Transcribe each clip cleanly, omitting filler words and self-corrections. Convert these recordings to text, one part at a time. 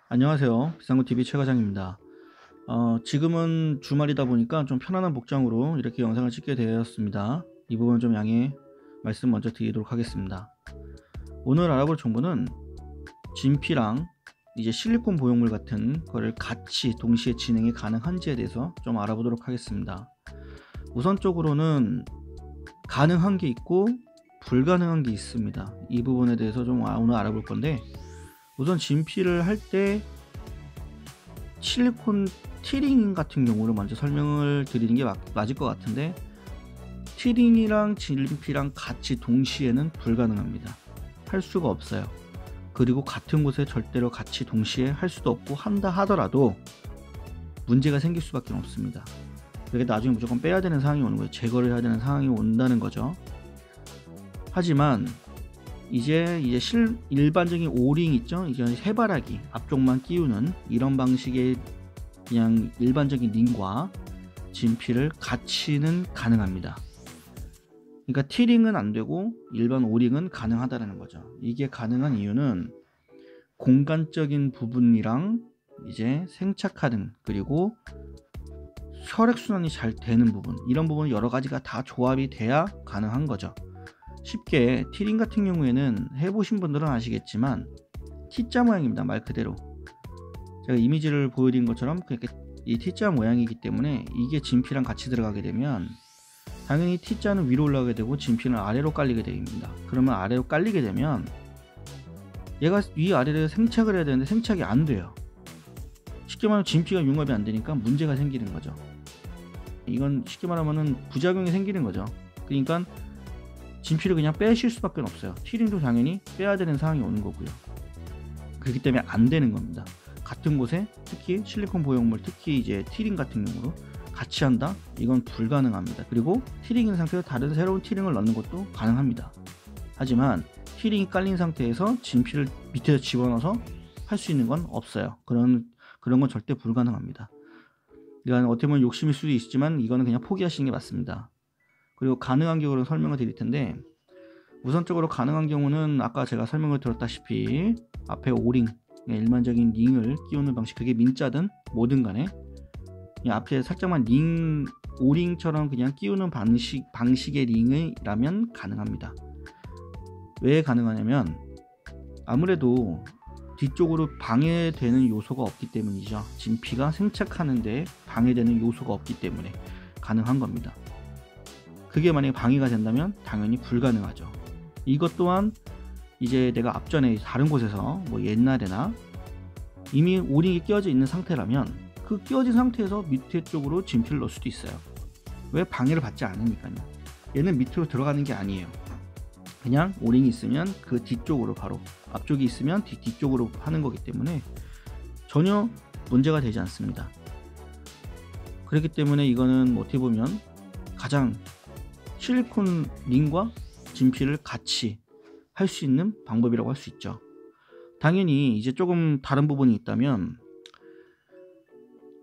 안녕하세요. 비상구TV 최과장입니다. 지금은 주말이다 보니까 좀 편안한 복장으로 이렇게 영상을 찍게 되었습니다. 이 부분 좀 양해 말씀 먼저 드리도록 하겠습니다. 오늘 알아볼 정보는 진피랑 이제 실리콘 보형물 같은 거를 같이 동시에 진행이 가능한지에 대해서 좀 알아보도록 하겠습니다. 우선적으로는 가능한 게 있고 불가능한 게 있습니다. 이 부분에 대해서 좀 오늘 알아볼 건데, 우선 진피를 할 때 실리콘 티링 같은 경우를 먼저 설명을 드리는 게 맞을 것 같은데, 티링이랑 진피랑 같이 동시에는 불가능합니다. 할 수가 없어요. 그리고 같은 곳에 절대로 같이 동시에 할 수도 없고, 한다 하더라도 문제가 생길 수밖에 없습니다. 그게 나중에 무조건 빼야 되는 상황이 오는 거예요. 제거를 해야 되는 상황이 온다는 거죠. 하지만 이제 일반적인 오링 있죠? 이게 해바라기 앞쪽만 끼우는 이런 방식의 그냥 일반적인 링과 진피를 같이는 가능합니다. 그러니까 티링은 안 되고 일반 오링은 가능하다는 거죠. 이게 가능한 이유는 공간적인 부분이랑 이제 생착하는, 그리고 혈액순환이 잘 되는 부분, 이런 부분 여러 가지가 다 조합이 돼야 가능한 거죠. 쉽게 티링 같은 경우에는 해보신 분들은 아시겠지만 T자 모양입니다. 말 그대로 제가 이미지를 보여드린 것처럼 그렇게 이 T자 모양이기 때문에, 이게 진피랑 같이 들어가게 되면 당연히 T자는 위로 올라가게 되고 진피는 아래로 깔리게 됩니다. 그러면 아래로 깔리게 되면 얘가 위아래를 생착을 해야 되는데 생착이 안 돼요. 쉽게 말하면 진피가 융합이 안 되니까 문제가 생기는 거죠. 이건 쉽게 말하면 부작용이 생기는 거죠. 그러니까 진피를 그냥 빼실 수밖에 없어요. 티링도 당연히 빼야 되는 상황이 오는 거고요. 그렇기 때문에 안 되는 겁니다. 같은 곳에 특히 실리콘 보형물, 특히 이제 티링 같은 경우로 같이 한다? 이건 불가능합니다. 그리고 티링인 상태에서 다른 새로운 티링을 넣는 것도 가능합니다. 하지만 티링이 깔린 상태에서 진피를 밑에서 집어넣어서 할 수 있는 건 없어요. 그런 건 절대 불가능합니다. 그러니까 어떻게 보면 욕심일 수도 있지만 이거는 그냥 포기하시는 게 맞습니다. 그리고 가능한 경우를 설명을 드릴 텐데, 우선적으로 가능한 경우는 아까 제가 설명을 드렸다시피 앞에 오링, 일반적인 링을 끼우는 방식, 그게 민자든 뭐든 간에 앞에 살짝만 오링처럼 그냥 끼우는 방식의 링이라면 가능합니다. 왜 가능하냐면 아무래도 뒤쪽으로 방해되는 요소가 없기 때문이죠. 진피가 생착하는데 방해되는 요소가 없기 때문에 가능한 겁니다. 그게 만약에 방해가 된다면 당연히 불가능하죠. 이것 또한 이제 내가 앞전에 다른 곳에서 뭐 옛날에나 이미 오링이 끼워져 있는 상태라면 그 끼워진 상태에서 밑에 쪽으로 진피를 넣을 수도 있어요. 왜? 방해를 받지 않으니까요. 얘는 밑으로 들어가는 게 아니에요. 그냥 오링이 있으면 그 뒤쪽으로, 바로 앞쪽이 있으면 뒤쪽으로 하는 거기 때문에 전혀 문제가 되지 않습니다. 그렇기 때문에 이거는 어떻게 보면 가장 실리콘 링과 진피를 같이 할 수 있는 방법이라고 할 수 있죠. 당연히 이제 조금 다른 부분이 있다면,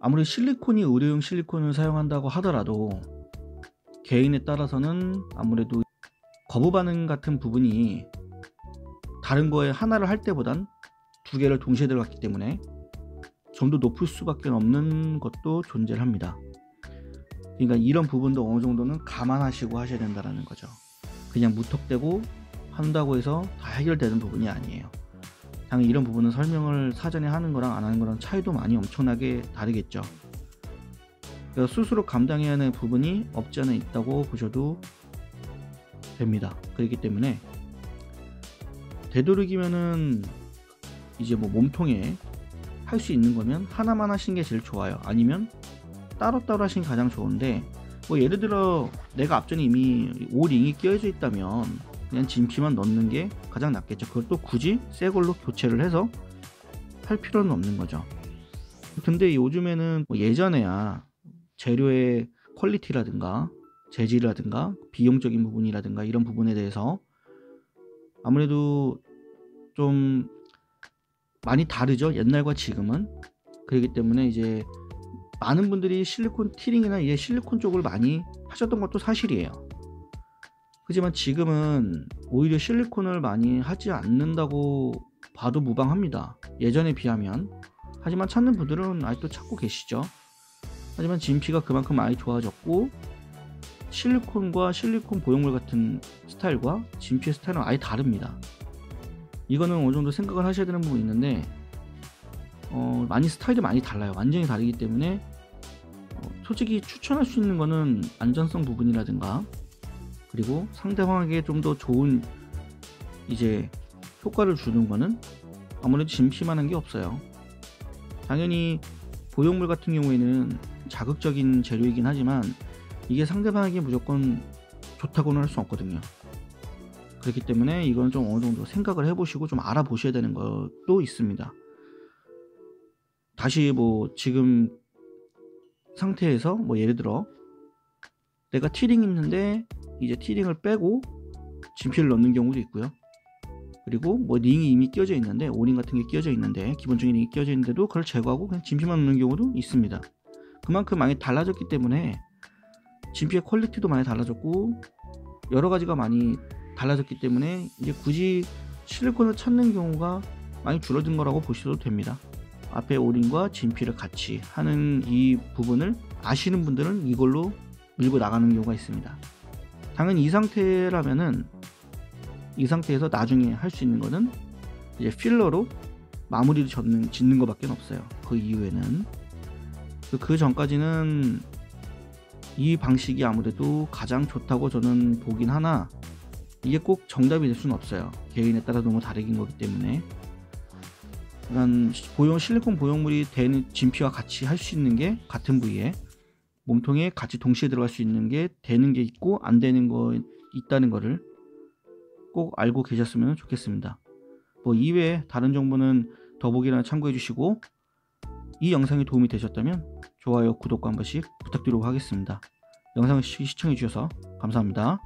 아무리 실리콘이 의료용 실리콘을 사용한다고 하더라도 개인에 따라서는 아무래도 거부 반응 같은 부분이 다른 거에 하나를 할 때보단 두 개를 동시에 들어갔기 때문에 좀 더 높을 수밖에 없는 것도 존재를 합니다. 그러니까 이런 부분도 어느 정도는 감안하시고 하셔야 된다는 거죠. 그냥 무턱대고 한다고 해서 다 해결되는 부분이 아니에요. 당연히 이런 부분은 설명을 사전에 하는 거랑 안 하는 거랑 차이도 많이 엄청나게 다르겠죠. 그래서 스스로 감당해야 하는 부분이 없지 않아 있다고 보셔도 됩니다. 그렇기 때문에 되도록이면은 이제 뭐 몸통에 할 수 있는 거면 하나만 하시는 게 제일 좋아요. 아니면 따로따로 하시는 게 가장 좋은데, 뭐 예를 들어 내가 앞전에 이미 오링이 끼어져 있다면 그냥 진피만 넣는 게 가장 낫겠죠. 그것도 굳이 새 걸로 교체를 해서 할 필요는 없는 거죠. 근데 요즘에는 뭐 예전에야 재료의 퀄리티라든가 재질이라든가 비용적인 부분이라든가 이런 부분에 대해서 아무래도 좀 많이 다르죠, 옛날과 지금은. 그렇기 때문에 이제 많은 분들이 실리콘 티링이나 이제 실리콘 쪽을 많이 하셨던 것도 사실이에요. 하지만 지금은 오히려 실리콘을 많이 하지 않는다고 봐도 무방합니다. 예전에 비하면 하지만 찾는 분들은 아직도 찾고 계시죠. 하지만 진피가 그만큼 많이 좋아졌고 실리콘과 실리콘 보형물 같은 스타일과 진피의 스타일은 아예 다릅니다. 이거는 어느 정도 생각을 하셔야 되는 부분이 있는데 많이 스타일이 많이 달라요. 완전히 다르기 때문에 솔직히 추천할 수 있는 거는 안전성 부분이라든가 그리고 상대방에게 좀 더 좋은 이제 효과를 주는 거는 아무래도 진피만한 게 없어요. 당연히 보형물 같은 경우에는 자극적인 재료이긴 하지만 이게 상대방에게 무조건 좋다고는 할 수 없거든요. 그렇기 때문에 이건 좀 어느 정도 생각을 해보시고 좀 알아보셔야 되는 것도 있습니다. 다시 뭐 지금 상태에서 뭐 예를 들어 내가 티링 있는데 이제 티링을 빼고 진피를 넣는 경우도 있고요. 그리고 뭐 링이 이미 끼워져 있는데 오링 같은 게 끼워져 있는데 기본적인 링이 끼워져 있는데도 그걸 제거하고 그냥 진피만 넣는 경우도 있습니다. 그만큼 많이 달라졌기 때문에 진피의 퀄리티도 많이 달라졌고 여러 가지가 많이 달라졌기 때문에 이제 굳이 실리콘을 찾는 경우가 많이 줄어든 거라고 보셔도 됩니다. 앞에 오링과 진피를 같이 하는 이 부분을 아시는 분들은 이걸로 밀고 나가는 경우가 있습니다. 당연히 이 상태라면은 이 상태에서 나중에 할 수 있는 거는 이제 필러로 마무리를 짓는 것밖에 없어요. 그 이후에는 그 전까지는 이 방식이 아무래도 가장 좋다고 저는 보긴 하나 이게 꼭 정답이 될 수는 없어요. 개인에 따라 너무 다르긴 거기 때문에 실리콘 보형물이 되는 진피와 같이 할 수 있는 게 같은 부위에 몸통에 같이 동시에 들어갈 수 있는 게 되는 게 있고 안 되는 거 있다는 거를 꼭 알고 계셨으면 좋겠습니다. 뭐 이외에 다른 정보는 더보기란을 참고해 주시고 이 영상이 도움이 되셨다면 좋아요, 구독과 한 번씩 부탁드리도록 하겠습니다. 영상을 시청해 주셔서 감사합니다.